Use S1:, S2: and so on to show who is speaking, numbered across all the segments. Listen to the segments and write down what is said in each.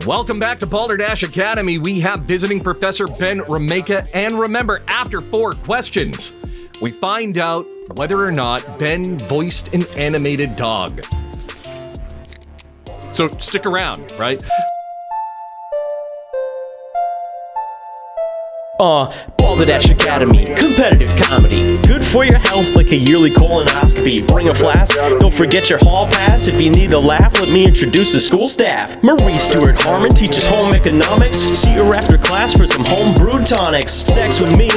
S1: Welcome back to Balderdash Academy. We have visiting Professor Ben Rameaka. And remember, after 4 questions, we find out whether or not Ben voiced an animated dog. So stick around, right?
S2: Balderdash Academy, competitive comedy. Good for your health like a yearly colonoscopy. Bring a flask, don't forget your hall pass. If you need a laugh, let me introduce the school staff. Marie Stewart Harmon teaches home economics. See her after class for some home brewed tonics. Sex with me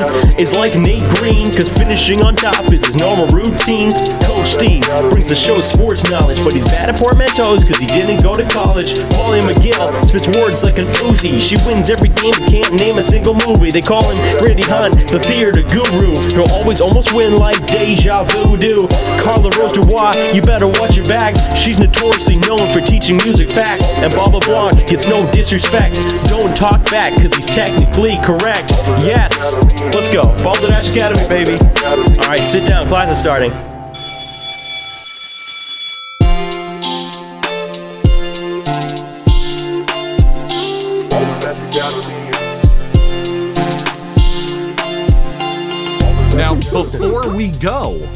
S2: is like Nate Green, cause finishing on top is his normal routine. Coach Steve brings the show's sports knowledge, but he's bad at portmanteaus cause he didn't go to college. Paulie McGill spits words like an Uzi. She wins every game but can't name a single movie. They call him Randy Hunt, the theater guru. He'll always almost win like deja vu do. Carla Rose Dubois, you better watch your back. She's notoriously known for teaching music facts. And Bob LeBlanc gets no disrespect. Don't talk back, cause he's technically correct. Yes, let's go. Balderdash Academy, baby. Alright, sit down, class is starting.
S1: Now, before we go,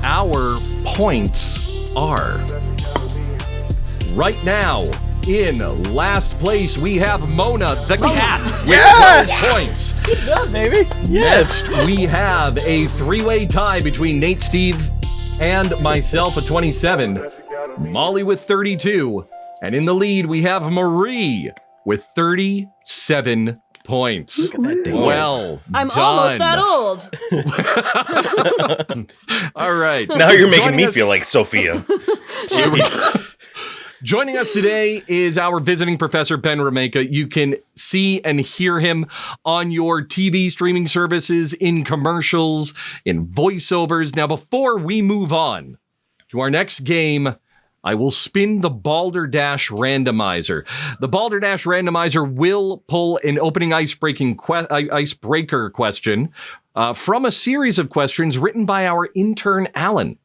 S1: our points are right now in last place. We have Mona the cat with 12 points.
S2: Good job, baby. Yes.
S1: Next, we have a 3-way tie between Nate, Steve, and myself at 27. Molly with 32, and in the lead we have Marie with 37 points. Well,
S3: I'm
S1: done.
S3: almost that old.
S1: All right.
S4: Now you're making
S1: Joining
S4: me
S1: us-
S4: feel like Sophia.
S1: Joining us today is our visiting Professor Ben Rameaka. You can see and hear him on your TV streaming services, in commercials, in voiceovers. Now, before we move on to our next game, I will spin the Balderdash randomizer. The Balderdash randomizer will pull an opening icebreaker question from a series of questions written by our intern, Alan.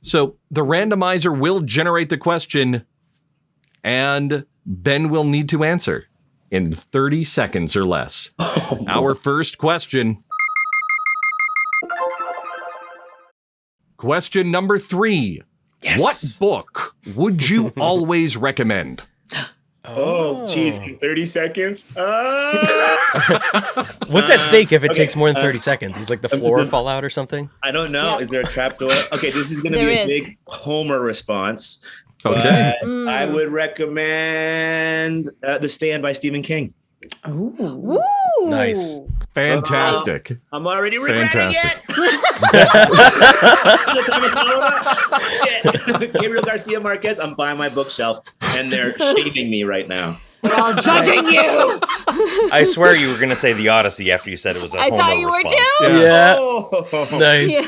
S1: So the randomizer will generate the question, and Ben will need to answer in 30 seconds or less. Our first question. Question number 3.
S4: Yes.
S1: What book would you always recommend?
S5: Oh, geez, in 30 seconds?
S2: What's at stake if it takes more than 30 seconds? Is like the floor fall out or something?
S5: I don't know.
S3: Yeah.
S5: Is there a trapdoor? Okay, this is going to
S3: There
S5: be a
S3: is.
S5: big Homer response.
S1: Okay.
S5: But I would recommend The Stand by Stephen King.
S3: Ooh.
S2: Nice.
S1: Fantastic.
S5: I'm already regretting
S1: Fantastic.
S5: it. Gabriel Garcia Marquez, I'm buying my bookshelf, and they're shaming me right now.
S3: We're all judging you.
S4: I swear you were going to say The Odyssey after you said it was a
S3: I
S4: Homer
S3: thought you were
S4: response.
S3: too.
S2: Yeah.
S5: Oh.
S2: Nice.
S3: Yeah.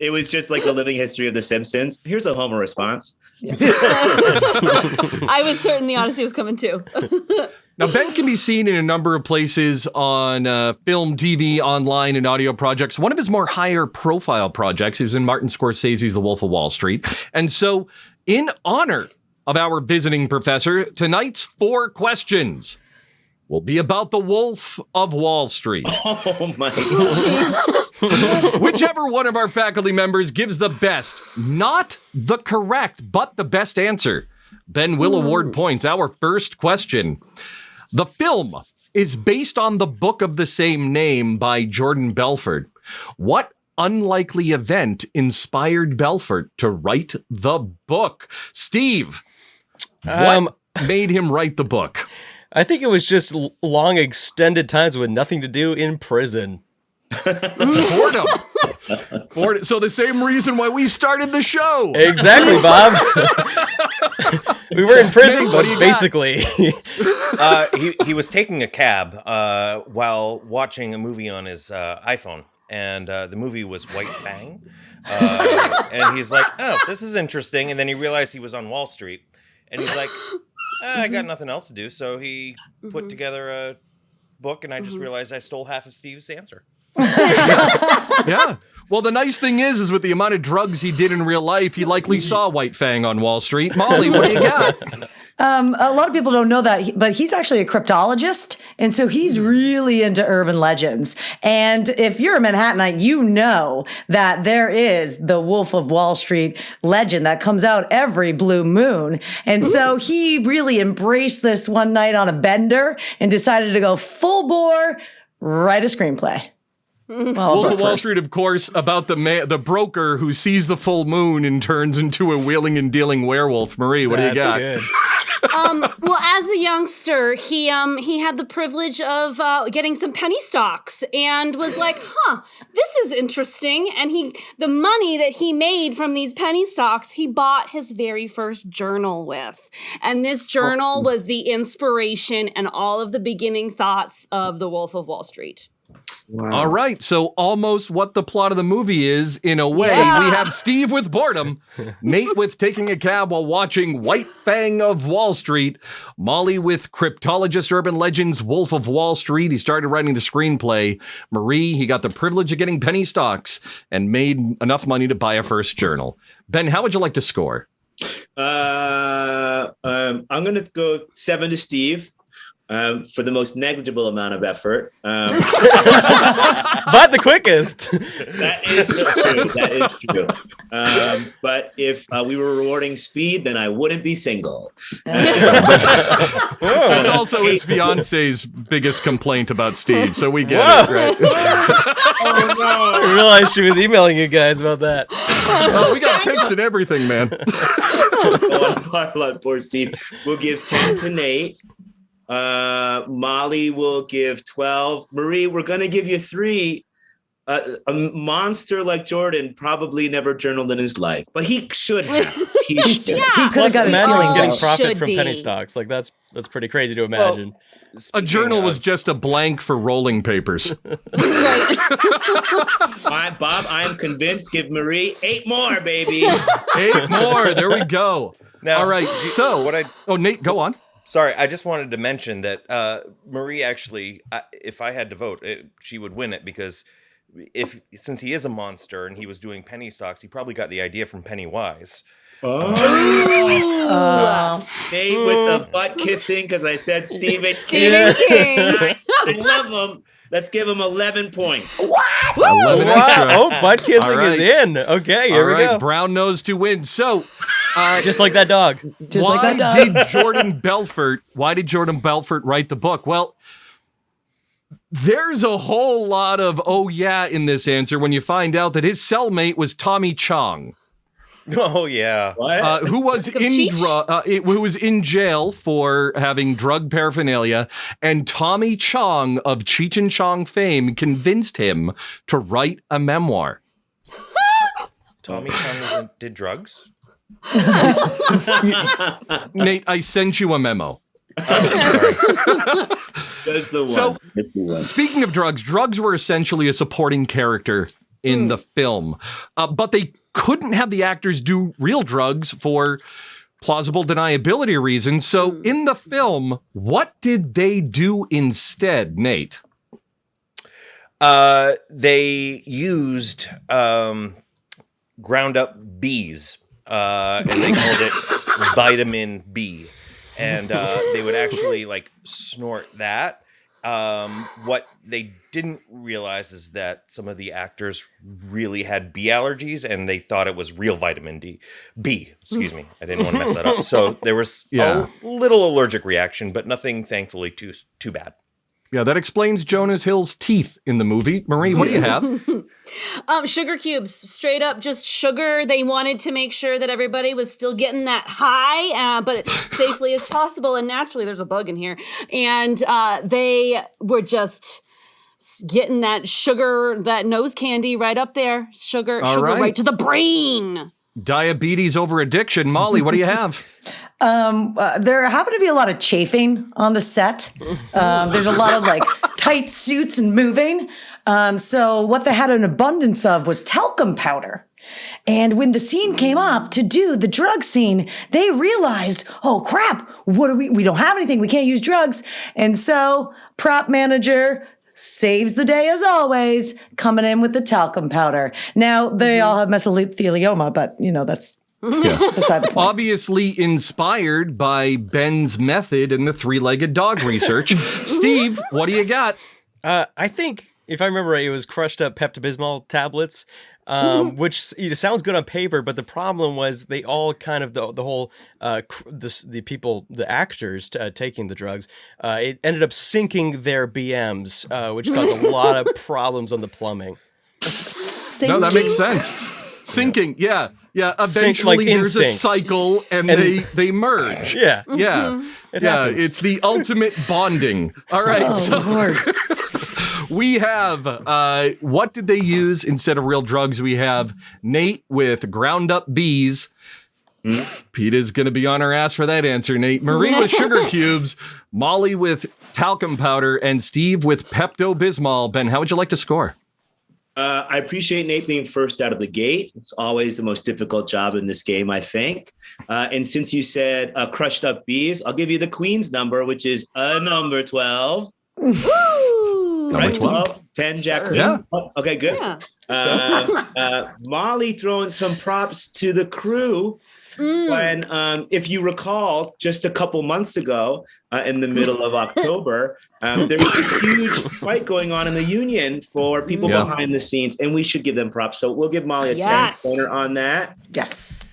S5: It was just like the living history of The Simpsons. Here's a Homer response.
S3: I was certain the Odyssey was coming too.
S1: Now, Ben can be seen in a number of places on film, TV, online, and audio projects. One of his more higher profile projects, he was in Martin Scorsese's The Wolf of Wall Street. And so, in honor of our visiting professor, tonight's 4 questions will be about The Wolf of Wall Street.
S5: Oh my God.
S3: Jeez.
S1: Whichever one of our faculty members gives the best, not the correct, but the best answer, Ben will award points. Our first question. The film is based on the book of the same name by Jordan Belford. What unlikely event inspired Belford to write the book? Steve, what made him write the book?
S2: I think it was just long extended times with nothing to do in prison.
S1: Boredom. So the same reason why we started the show.
S2: Exactly, Bob. We were in prison,
S1: What
S2: but
S1: do you got?
S2: basically.
S4: He was taking a cab while watching a movie on his iPhone, and the movie was White Fang. And he's like, oh, this is interesting. And then he realized he was on Wall Street, and he's like, I got nothing else to do. So he put together a book, and I just realized I stole half of Steve's answer.
S1: Yeah. Well, the nice thing is with the amount of drugs he did in real life, he likely saw White Fang on Wall Street. Molly, what do you got?
S6: A lot of people don't know that, but he's actually a cryptologist. And so he's really into urban legends. And if you're a Manhattanite, you know that there is the Wolf of Wall Street legend that comes out every blue moon. And so he really embraced this one night on a bender and decided to go full bore, write a screenplay.
S1: Wolf of Wall Street, of course, about the broker who sees the full moon and turns into a wheeling and dealing werewolf. Marie, what do you got?
S2: Good.
S3: Well, as a youngster, he had the privilege of getting some penny stocks and was like, this is interesting. And the money that he made from these penny stocks, he bought his very first journal with. And this journal was the inspiration and all of the beginning thoughts of The Wolf of Wall Street.
S5: Wow.
S1: All right, so almost what the plot of the movie is, in a way.
S3: Yeah.
S1: We have Steve with boredom, Nate with taking a cab while watching White Fang of Wall Street, Molly with cryptologist urban legends Wolf of Wall Street. He started writing the screenplay. Marie, he got the privilege of getting penny stocks and made enough money to buy a first journal. Ben, how would you like to score?
S5: I'm going to go 7 to Steve. For the most negligible amount of effort.
S2: But the quickest.
S5: That is true. But if we were rewarding speed, then I wouldn't be single.
S1: That's also his fiance's biggest complaint about Steve, so we get it, right?
S5: Oh, no.
S2: I realized she was emailing you guys about that.
S1: Oh, we got pics and everything, man.
S5: Poor Steve. We'll give 10 to Nate. Molly will give 12. Marie, we're going to give you 3. A monster like Jordan probably never journaled in his life, but he should have. He should.
S3: Yeah.
S6: He could have got his
S2: Imagine
S6: feelings
S2: getting
S6: out.
S2: profit
S3: Should
S2: from
S3: be.
S2: penny stocks. Like that's pretty crazy to imagine.
S1: A journal was just a blank for rolling papers.
S5: Bob, I am convinced. Give Marie 8 more, baby.
S1: 8 more. There we go.
S4: Now,
S1: All right. So, Nate, go on.
S4: Sorry, I just wanted to mention that Marie actually, if I had to vote, she would win it because since he is a monster and he was doing penny stocks, he probably got the idea from Pennywise.
S5: Nate with the butt kissing because I said Stephen
S3: Stephen King.
S5: I love him. Let's give him 11 points.
S1: 11 extra.
S2: Oh, butt kissing
S1: All right.
S2: is in. Okay, here we go.
S1: Brown nose to win. So,
S2: Just like that dog.
S6: Just
S1: why
S6: like that
S1: did
S6: dog.
S1: Jordan Belfort write the book? Well, there's a whole lot of in this answer when you find out that his cellmate was Tommy Chong.
S4: Oh yeah.
S5: What?
S1: Who was who was in jail for having drug paraphernalia, and Tommy Chong of Cheech and Chong fame convinced him to write a memoir.
S4: Tommy Chong did drugs?
S1: Nate, I sent you a memo.
S4: Sorry.
S5: That's the one.
S1: So-
S5: That's the one.
S1: Speaking of drugs were essentially a supporting character in the film, but they couldn't have the actors do real drugs for plausible deniability reasons. So in the film, what did they do instead, Nate?
S4: They used ground up bees, and they called it vitamin B. And they would actually snort that. What they didn't realize is that some of the actors really had bee allergies, and they thought it was real vitamin B. Excuse me, I didn't want to mess that up. So there was a little allergic reaction, but nothing, thankfully, too bad.
S1: Yeah, that explains Jonah Hill's teeth in the movie. Marie, what do you have?
S3: Sugar cubes, straight up just sugar. They wanted to make sure that everybody was still getting that high, but safely as possible. And naturally, there's a bug in here. And they were just getting that sugar, that nose candy right up there. Sugar right to the brain.
S1: Diabetes over addiction. Molly, what do you have?
S6: There happened to be a lot of chafing on the set. There's a lot of tight suits and moving. So what they had an abundance of was talcum powder. And when the scene came up to do the drug scene, they realized, oh crap, we don't have anything. We can't use drugs. And so prop manager saves the day as always, coming in with the talcum powder. Now, they all have mesothelioma, but, that's beside the point.
S1: Obviously inspired by Ben's method and the three-legged dog research. Steve, what do you got?
S2: I think, if I remember right, it was crushed up Pepto-Bismol tablets, which sounds good on paper, but the problem was they all kind of, the whole, the actors taking the drugs, it ended up sinking their BMs, which caused a lot of problems on the plumbing.
S1: No, that makes sense. Sinking, yeah. Eventually, there's a cycle, and they merge.
S2: Yeah.
S1: It's the ultimate bonding. All right,
S6: Lord.
S1: We have, what did they use instead of real drugs? We have Nate with ground up bees. Pete is going to be on her ass for that answer, Nate. Marie with sugar cubes, Molly with talcum powder, and Steve with Pepto-Bismol. Ben, how would you like to score?
S5: I appreciate Nate being first out of the gate. It's always the most difficult job in this game, I think. And since you said crushed up bees, I'll give you the Queen's number, which is number 12.
S3: Woo!
S1: Number 12.
S5: 10, Jack Queen.
S1: Yeah.
S5: Oh, okay, good.
S3: Yeah.
S5: Molly throwing some props to the crew. When, if you recall, just a couple months ago, in the middle of October, there was a huge fight going on in the union for people behind the scenes, and we should give them props. So we'll give Molly a 10 pointer on that.
S6: Yes.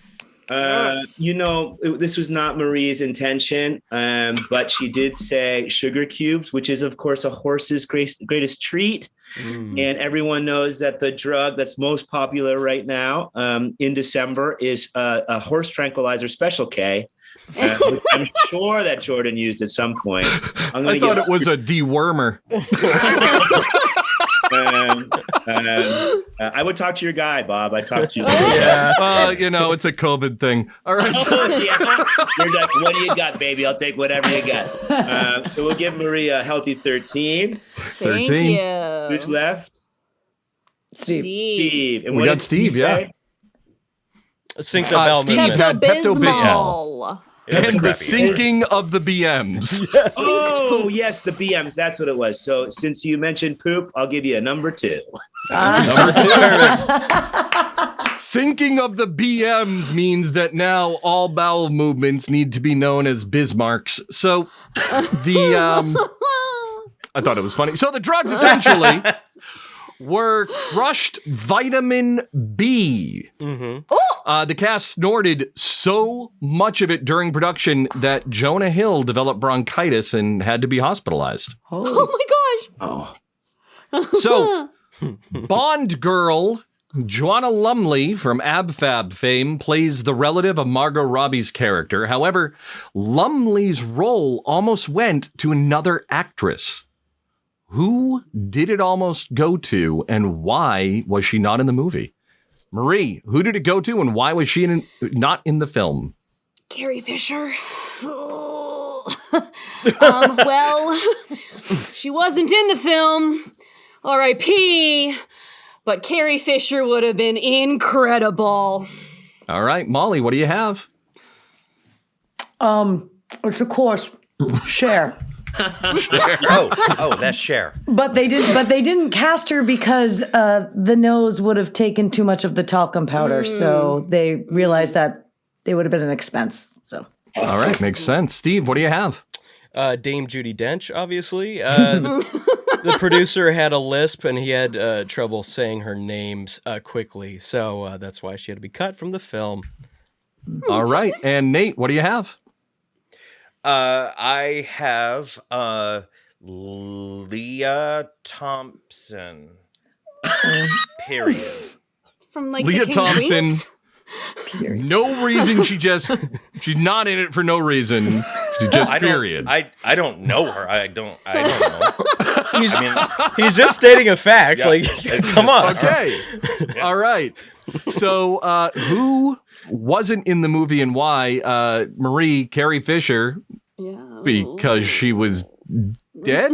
S5: This was not Marie's intention, but she did say sugar cubes, which is, of course, a horse's greatest treat. And everyone knows that the drug that's most popular right now in December is a horse tranquilizer Special K, which I'm sure that Jordan used at some point.
S1: I thought it was a dewormer.
S5: I would talk to your guy, Bob. I talked to you.
S1: It's a COVID thing. All right.
S5: You're like, what do you got, baby? I'll take whatever you got. So we'll give Marie a healthy 13.
S3: Thank you.
S5: Who's left?
S6: Steve.
S5: And
S1: We got Steve,
S5: say?
S2: Synced up bowel
S1: Steve
S2: movement.
S1: had
S3: Pepto-Bismol.
S1: And the sinking of the BMs.
S5: Oh, yes, the BMs. That's what it was. So since you mentioned poop, I'll give you a number 2.
S1: Number 2. Sinking of the BMs means that now all bowel movements need to be known as Bismarcks. So I thought it was funny. So the drugs essentially were crushed vitamin B. The cast snorted so much of it during production that Jonah Hill developed bronchitis and had to be hospitalized.
S3: Oh my gosh.
S1: So, Bond girl Joanna Lumley from Ab Fab fame plays the relative of Margot Robbie's character. However, Lumley's role almost went to another actress. Who did it almost go to, and why was she not in the movie? Marie, who did it go to, and why was she not in the film?
S3: Carrie Fisher. Well, she wasn't in the film. R.I.P. But Carrie Fisher would have been incredible.
S1: All right, Molly, what do you have?
S6: It's of course Cher.
S4: That's Cher.
S6: But they didn't cast her because the nose would have taken too much of the talcum powder. So they realized that it would have been an expense. So
S1: all right, makes sense. Steve, what do you have?
S2: Dame Judi Dench, obviously. The producer had a lisp and he had trouble saying her names quickly. So that's why she had to be cut from the film.
S1: All right. And Nate, what do you have?
S4: I have Leah Thompson. Period.
S3: From like
S1: Leah
S3: the King
S1: Thompson.
S3: Queens?
S1: No reason. She's not in it for no reason. She just period.
S4: I don't know her. I don't know.
S2: He's just stating a fact.
S4: Yeah.
S2: Like, come on.
S1: Okay. All right. So who wasn't in the movie and why? Marie, Carrie Fisher.
S3: Yeah.
S1: Because she was dead?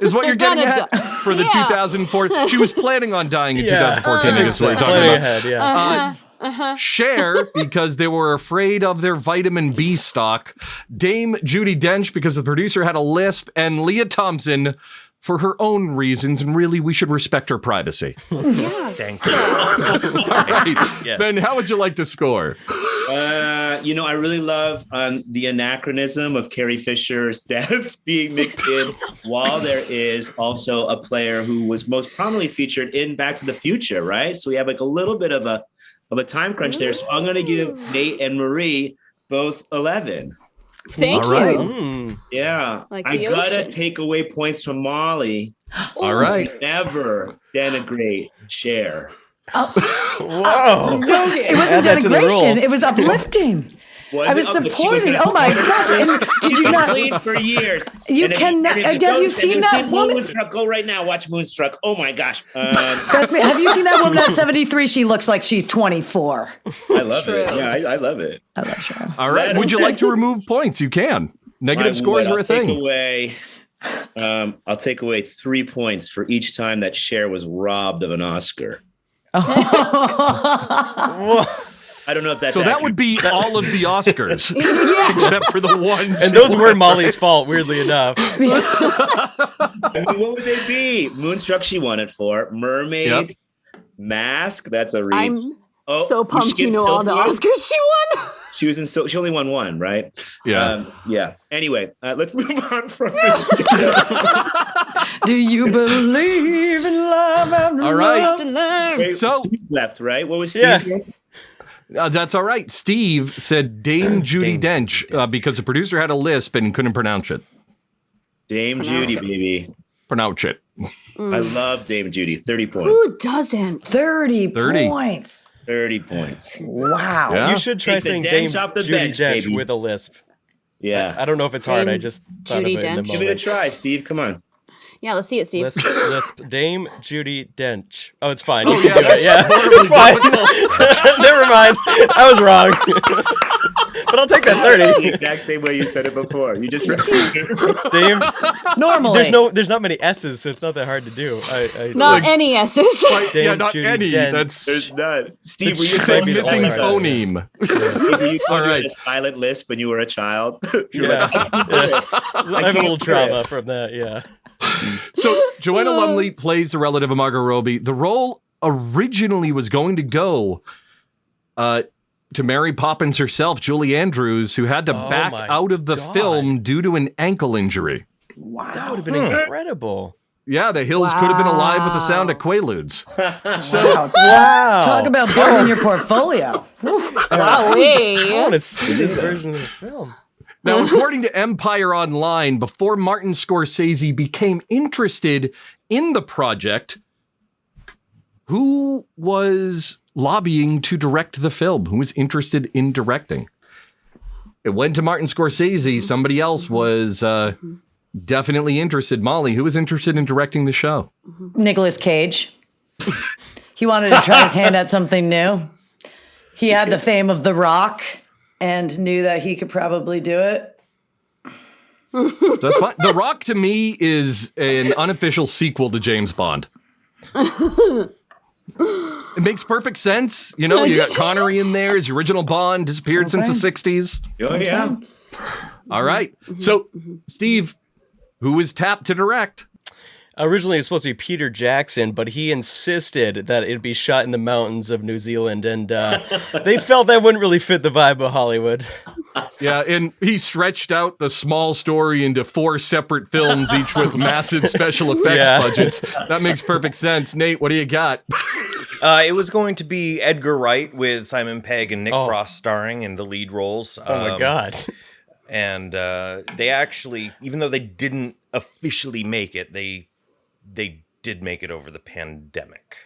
S1: Is what you're getting at? For the 2004. She was planning on dying in 2014. I guess what you're talking about. Cher, because they were afraid of their vitamin B stock. Dame Judi Dench, because the producer had a lisp. And Leah Thompson for her own reasons, and really we should respect her privacy.
S3: Yes.
S4: Thank you.
S1: All right.
S4: Yes.
S1: Ben, how would you like to score?
S5: I really love the anachronism of Carrie Fisher's death being mixed in, while there is also a player who was most prominently featured in Back to the Future, right? So we have like a little bit of a time crunch there. So I'm going to give Nate and Marie both 11.
S3: Thank
S1: All right.
S3: you.
S5: Yeah.
S3: Like
S5: I
S3: the
S5: gotta
S3: ocean.
S5: take away points from Molly.
S1: All right.
S5: Never denigrate Cher.
S2: Whoa.
S6: No, it wasn't
S2: Add that to the
S6: denigration.
S2: rules.
S6: It was uplifting.
S5: Was
S6: I
S5: it?
S6: was
S5: Oh, but she
S6: supporting.
S5: gonna
S6: Oh my
S5: support
S6: gosh!
S5: her.
S6: And did
S5: She
S6: you not?
S5: complained for years.
S6: You
S5: And if-
S6: cannot.
S5: and if
S6: Have you
S5: go-
S6: seen
S5: and
S6: that
S5: see
S6: woman?
S5: Moonstruck, go right now. Watch Moonstruck. Oh my gosh.
S6: Trust me, have you seen that woman at 73? She looks like she's 24.
S5: I love
S3: True.
S5: it. Yeah, I love it.
S6: I love Cheryl.
S1: All right. Would you like to remove points? You can. Negative scores are a thing.
S5: I'll take away 3 points for each time that Cher was robbed of an Oscar. I don't know if that's
S1: So that
S5: accurate.
S1: would be all of the Oscars, except for the one.
S2: And those were Molly's fault, weirdly enough.
S5: I mean, what would they be? Moonstruck, she won it for. Mermaid,
S1: Yep.
S5: Mask, that's a read.
S3: I'm
S5: Oh,
S3: so pumped
S5: she
S3: you
S5: gets
S3: know all the
S5: Silkwood?
S3: Oscars she won.
S5: She was in she only won one, right?
S1: Yeah.
S5: Yeah. Anyway, let's move on from this.
S6: Do you believe in love after
S1: All right.
S6: love?
S5: Wait,
S1: So-
S5: Steve's left, right? What was Steve's
S2: Yeah.
S5: next?
S1: That's all right. Steve said Dame Judi Dench because the producer had a lisp and couldn't pronounce it.
S5: Dame Judy, baby.
S1: Pronounce it.
S5: I love Dame Judy. 30 points.
S3: Who doesn't?
S6: 30
S1: 30.
S6: points.
S5: 30 points.
S6: Wow.
S1: Yeah.
S2: You should try
S5: Take the
S2: saying
S5: Dench
S2: Dame
S5: off the
S2: Judi
S5: bench,
S2: Dench
S5: baby.
S2: with a lisp.
S5: Yeah.
S2: I don't know if it's hard.
S3: Dame
S2: I just thought
S3: Judi
S2: of it in the
S3: Dench.
S5: Give it a
S2: moment.
S5: try, Steve. Come on.
S3: Yeah, let's see it, Steve.
S2: Lisp. Dame Judi Dench. Oh, it's fine.
S1: Oh,
S2: You can
S1: yeah,
S2: do
S1: that's
S2: it. Yeah, it's fine. Never mind. I was wrong. But I'll take that
S5: The
S2: 30.
S5: exact same way you said it before. You just
S2: Dame.
S6: Normally.
S2: There's not many S's, so it's not that hard to do.
S3: Not any S's.
S2: Dame
S1: Yeah, not
S2: Judi
S1: any.
S2: Dench.
S1: That's
S5: There's none. Steve, were you
S1: it's a
S2: Maybe the
S1: missing
S2: only
S1: phoneme.
S5: Were you
S1: All
S5: told you
S1: right.
S5: had a silent lisp when you were a child? You're
S2: Yeah.
S5: like,
S2: I have a little
S5: can't do
S2: trauma
S5: it.
S2: from that. Yeah.
S1: So Joanna Lumley plays the relative of Margot Robbie. The role originally was going to go to Mary Poppins herself, Julie Andrews, who had to
S2: Oh
S1: back
S2: my
S1: out of the
S2: God.
S1: film due to an ankle injury.
S2: That would have been incredible.
S1: Yeah, the Hills could have been alive with the sound of Quaaludes.
S2: Wow.
S6: Talk about building your portfolio.
S2: I want to see this version of the film.
S1: Now, according to Empire Online, before Martin Scorsese became interested in the project, who was lobbying to direct the film? Who was interested in directing? It went to Martin Scorsese. Somebody else was definitely interested. Molly, who was interested in directing the show?
S6: Nicolas Cage. He wanted to try his hand at something new. He had the fame of The Rock and knew that he could probably do it.
S1: That's fine. The Rock, to me, is an unofficial sequel to James Bond. It makes perfect sense. You know, you got Connery in there. His original Bond disappeared since the 60s.
S5: oh, yeah.
S1: All right. So, Steve, who was tapped to direct?
S2: Originally, it was supposed to be Peter Jackson, but he insisted that it be shot in the mountains of New Zealand, and they felt that wouldn't really fit the vibe of Hollywood.
S1: Yeah, and he stretched out the small story into 4 separate films, each with massive special effects budgets. That makes perfect sense. Nate, what do you got?
S4: It was going to be Edgar Wright with Simon Pegg and Nick Frost starring in the lead roles.
S2: Oh my God.
S4: And they actually, even though they didn't officially make it, they did make it over the pandemic.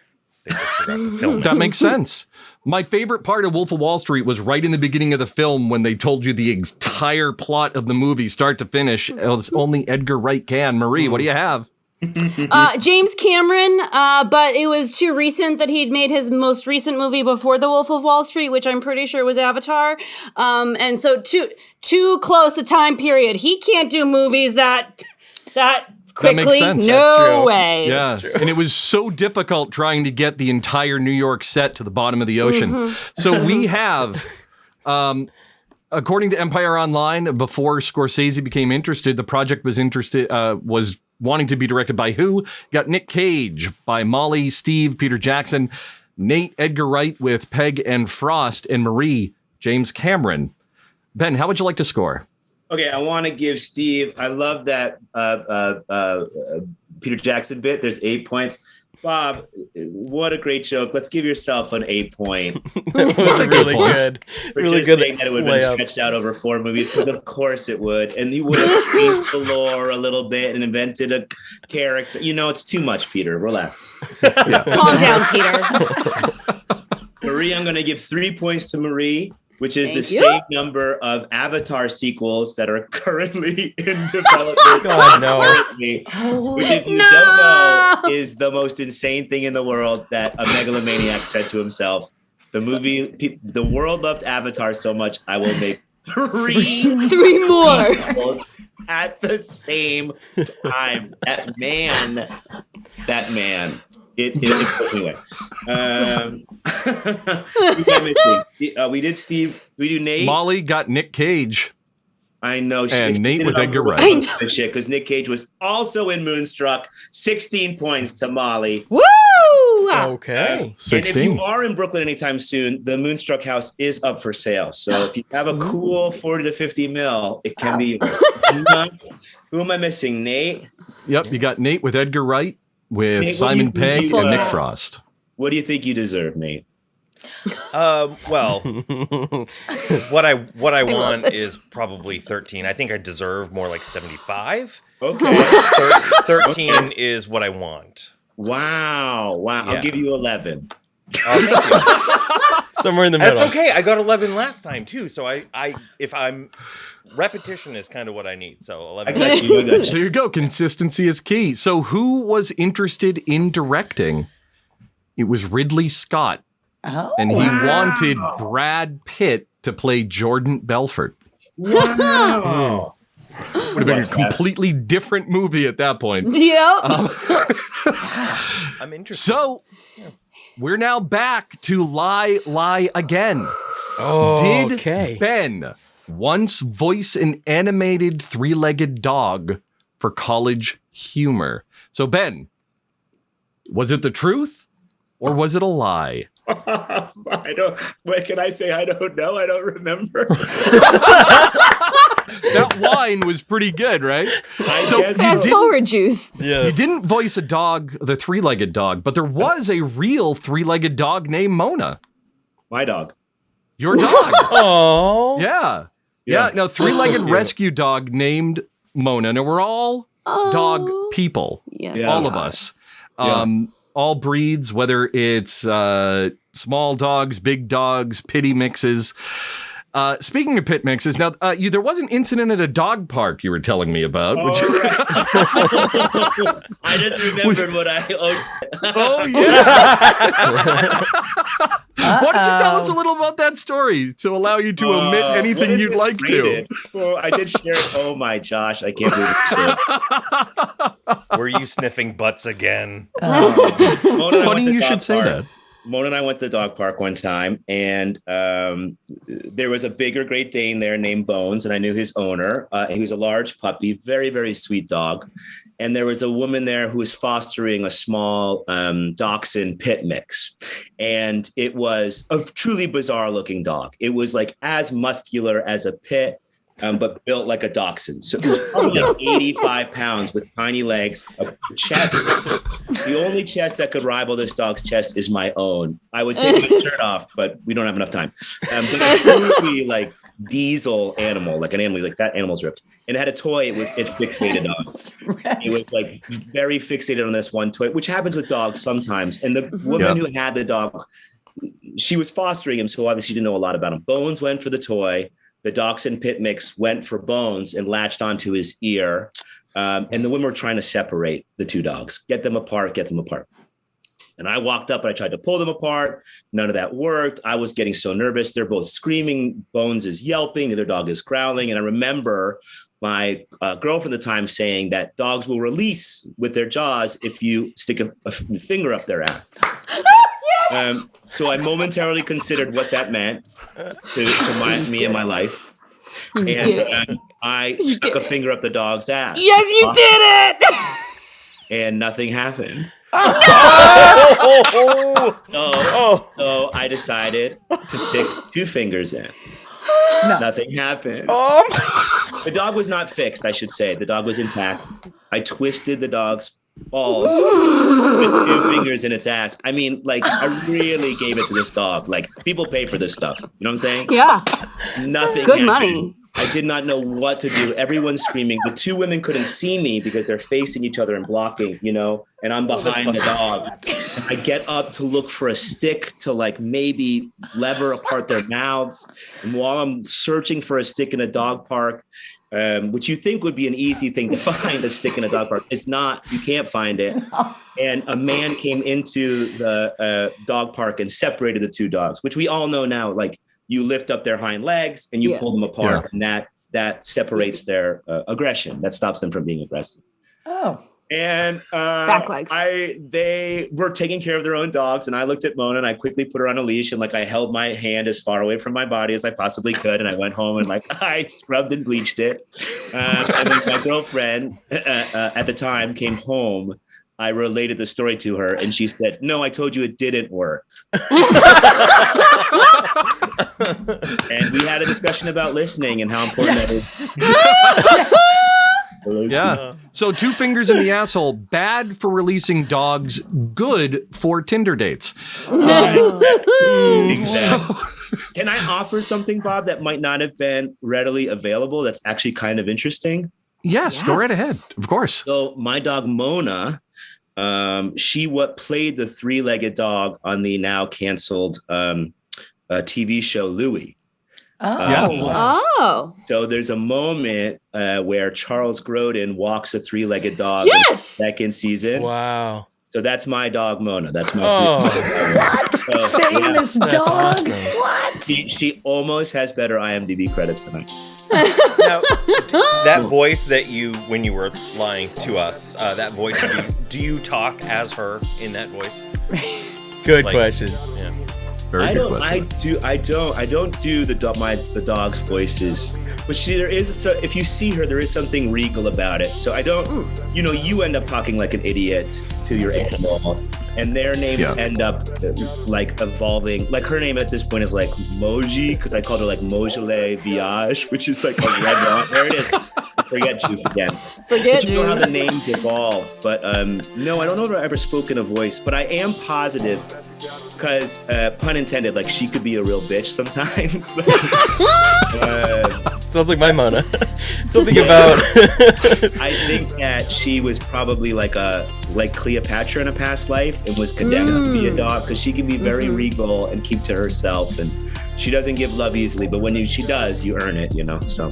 S4: They just forgot to film it.
S1: That makes sense. My favorite part of Wolf of Wall Street was right in the beginning of the film when they told you the entire plot of the movie, start to finish. It was only Edgar Wright can. Marie, what do you have?
S3: James Cameron, but it was too recent that he'd made his most recent movie before The Wolf of Wall Street, which I'm pretty sure was Avatar. And so too close a time period. He can't do movies that quickly.
S1: makes sense.
S3: No
S2: That's true.
S3: way.
S1: Yeah, and it was so difficult trying to get the entire New York set to the bottom of the ocean. So we have, according to Empire Online, before Scorsese became interested, the project was wanting to be directed by who? Got Nick Cage by Molly, Steve, Peter Jackson, Nate Edgar Wright with Peg and Frost, and Marie, James Cameron. Ben, how would you like to score?
S5: Okay, I want to give Steve, I love that Peter Jackson bit. There's 8 points. Bob, what a great joke. Let's give yourself an 8 point.
S2: That was really good.
S5: For
S2: Really
S5: just
S2: good
S5: saying that it would have been stretched out over 4 movies, because of course it would. And you would have changed the lore a little bit and invented a character. You know, it's too much, Peter. Relax.
S3: Calm down, Peter.
S5: Marie, I'm going to give 3 points to Marie, which is
S3: Thank
S5: the
S3: you.
S5: same number of Avatar sequels that are currently in development.
S2: God, no.
S5: Which, if you don't know, is the most insane thing in the world that a megalomaniac said to himself. The world loved Avatar so much, I will make 3
S3: more
S5: sequels at the same time. That man. It put me away. We did Steve. We do Nate.
S1: Molly got Nick Cage.
S5: I know.
S1: And Nate with Edgar Wright.
S5: Because Nick Cage was also in Moonstruck. 16 points to Molly.
S3: Woo!
S2: Okay.
S1: 16.
S5: And if you are in Brooklyn anytime soon, the Moonstruck house is up for sale. So if you have a cool 40 to 50 mil, it can be yours. Who am I missing? Nate?
S1: Yep, you got Nate with Edgar Wright, with
S5: Nate,
S1: Simon Pegg and Nick
S3: Yes.
S1: Frost.
S5: What do you think you deserve, Nate?
S4: Well, what I want
S3: this.
S4: is probably 13. I think I deserve more like 75.
S5: Okay.
S4: 13 is what I want.
S5: Wow.
S4: Yeah.
S5: I'll give you 11.
S4: Oh, thank you.
S2: Somewhere in the middle.
S4: That's okay. I got 11 last time too. So repetition is kind of what I need. So 11.
S5: I got you.
S1: There you go. Consistency is key. So who was interested in directing? It was Ridley Scott.
S6: Oh,
S1: And he wanted Brad Pitt to play Jordan Belford.
S5: Wow.
S1: Would have been a completely different movie at that point.
S3: Yep.
S4: I'm interested.
S1: So we're now back to Lie Again.
S2: Oh,
S1: Did
S2: okay.
S1: Ben once voice an animated three-legged dog for college humor? So Ben, was it the truth or was it a lie?
S5: What can I say? I don't know. I don't remember.
S1: That wine was pretty good, right?
S3: Fast forward juice.
S2: Yeah.
S1: You didn't voice a dog, the three-legged dog, but there was a real three-legged dog named Mona.
S5: My dog.
S1: Your dog.
S2: Oh.
S1: Yeah.
S5: Yeah.
S1: Yeah. No, three-legged rescue dog named Mona. Now, we're all dog people.
S3: Yes.
S5: Yeah.
S1: All of us.
S5: Yeah.
S1: All breeds, whether it's small dogs, big dogs, pitty mixes. Speaking of pit mixes, now there was an incident at a dog park you were telling me about. Which,
S5: I just remembered what I.
S1: oh yeah! Why don't you tell us a little about that story to allow you to omit anything
S5: what is
S1: you'd
S5: this
S1: like to?
S5: rated? Well, I did share it. Oh my Josh, I can't believe it.
S4: Were you sniffing butts again?
S1: Funny you should say that.
S5: Mona and I went to the dog park one time, and there was a bigger Great Dane there named Bones, and I knew his owner. He was a large puppy, very, very sweet dog. And there was a woman there who was fostering a small dachshund pit mix. And it was a truly bizarre looking dog. It was like as muscular as a pit, but built like a dachshund. So it was probably like 85 pounds with tiny legs, a chest. The only chest that could rival this dog's chest is my own. I would take my shirt off, but we don't have enough time. But it's truly like diesel animal, like an animal, like that animal's ripped. And it had a toy it fixated on. It was like very fixated on this one toy, which happens with dogs sometimes. And the woman who had the dog, she was fostering him, so obviously she didn't know a lot about him. Bones went for the toy. The dachshund pit mix went for Bones and latched onto his ear. And the women were trying to separate the two dogs, get them apart. And I walked up and I tried to pull them apart. None of that worked. I was getting so nervous. They're both screaming. Bones is yelping. The other dog is growling. And I remember my girlfriend at the time saying that dogs will release with their jaws if you stick a finger up their ass. So I momentarily considered what that meant to me and my life. And I stuck a finger up the dog's ass.
S3: Yes, you did it.
S5: and nothing happened. So I decided to stick 2 fingers in. Nothing happened. The dog was not fixed, I should say. The dog was intact. I twisted the dog's balls with 2 fingers in its ass. I mean, like, I really gave it to this dog. Like, people pay for this stuff. You know what I'm saying?
S3: Yeah.
S5: Nothing
S3: Good
S5: happened.
S3: money.
S5: I did not know what to do. Everyone's screaming. The 2 women couldn't see me because they're facing each other and blocking, you know, and I'm behind the dog. I get up to look for a stick to like maybe lever apart their mouths. And while I'm searching for a stick in a dog park, which you think would be an easy thing to find, a stick in a dog park, it's not. You can't find it. And a man came into the dog park and separated the 2 dogs, which we all know now, like, you lift up their hind legs and you pull them apart, and that separates their aggression. That stops them from being aggressive.
S6: Oh.
S3: And back legs.
S5: They were taking care of their own dogs, and I looked at Mona and I quickly put her on a leash, and like I held my hand as far away from my body as I possibly could, and I went home and like I scrubbed and bleached it. And then my girlfriend at the time came home. I related the story to her, and she said, "No, I told you it didn't work." And we had a discussion about listening and how important that is.
S1: Yeah. So 2 fingers in the asshole, bad for releasing dogs, good for Tinder dates.
S5: Can I offer something, Bob, that might not have been readily available that's actually kind of interesting?
S1: Yes, go right ahead. Of course.
S5: So my dog, Mona, she played the 3-legged dog on the now canceled TV show Louie. So there's a moment where Charles Grodin walks a 3-legged dog in the 2nd season.
S2: Wow.
S5: So that's my dog, Mona. That's my
S6: What?
S5: So,
S6: Famous dog?
S2: Awesome.
S6: What?
S5: She almost has better IMDb credits than I.
S4: Now, that voice that you, when you were lying to us, that voice, do you talk as her in that voice?
S2: Good question.
S4: Yeah.
S1: Very good question.
S5: I don't do the dog's voices. But if you see her, there is something regal about it. So I don't, you end up talking like an idiot to your animal, and their names end up like evolving. Like her name at this point is like Moji, because I called her like Mojale Viage, which is like a red wine. There it is. Forget juice again.
S3: Forget
S5: juice. You know how the
S3: juice.
S5: names evolve. But no, I don't know if I've ever spoken a voice, but I am positive, because pun intended, like she could be a real bitch sometimes.
S2: Sounds like my Mona. Something about.
S5: I think that she was probably like Cleopatra in a past life and was condemned to be a dog, because she can be very regal and keep to herself, and she doesn't give love easily, but when she does, you earn it, So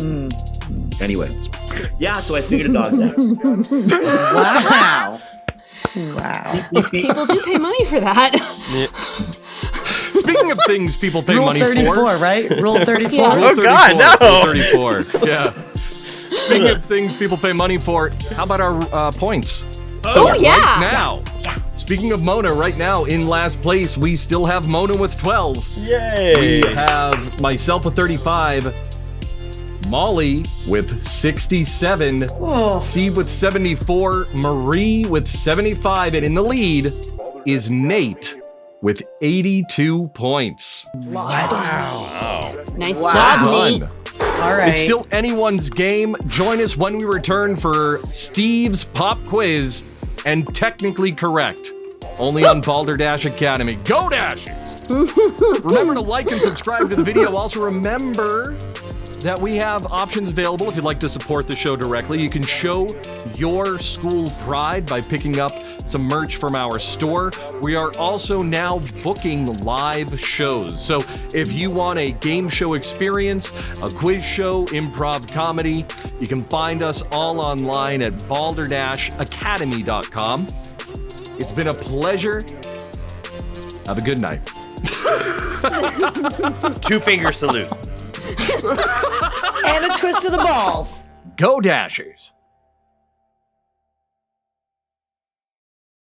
S5: anyways, so I figured a dog's ass.
S6: Wow.
S3: People do pay money for that.
S1: Speaking of things people pay
S6: Rule
S1: money
S6: 34,
S1: for.
S6: right? Rule 34.
S3: Yeah.
S1: Rule
S2: Oh, God, no.
S1: Rule 34. Yeah. Speaking of things people pay money for, how about our points?
S3: Yeah.
S1: Right now, speaking of Mona, right now in last place, we still have Mona with 12.
S2: Yay.
S1: We have myself with 35. Molly with 67, Steve with 74, Marie with 75, and in the lead is Nate with 82 points.
S3: Nice job, Nate.
S1: Done.
S6: All right.
S1: It's still anyone's game. Join us when we return for Steve's pop quiz and Technically Correct. Only on Balderdash Academy. Go Dashies! Remember to like and subscribe to the video. Also remember that we have options available if you'd like to support the show directly. You can show your school pride by picking up some merch from our store. We are also now booking live shows. So if you want a game show experience, a quiz show, improv comedy, you can find us all online at balderdashacademy.com. It's been a pleasure. Have a good night.
S4: 2-finger salute.
S6: And a twist of the balls.
S1: Go Dashers.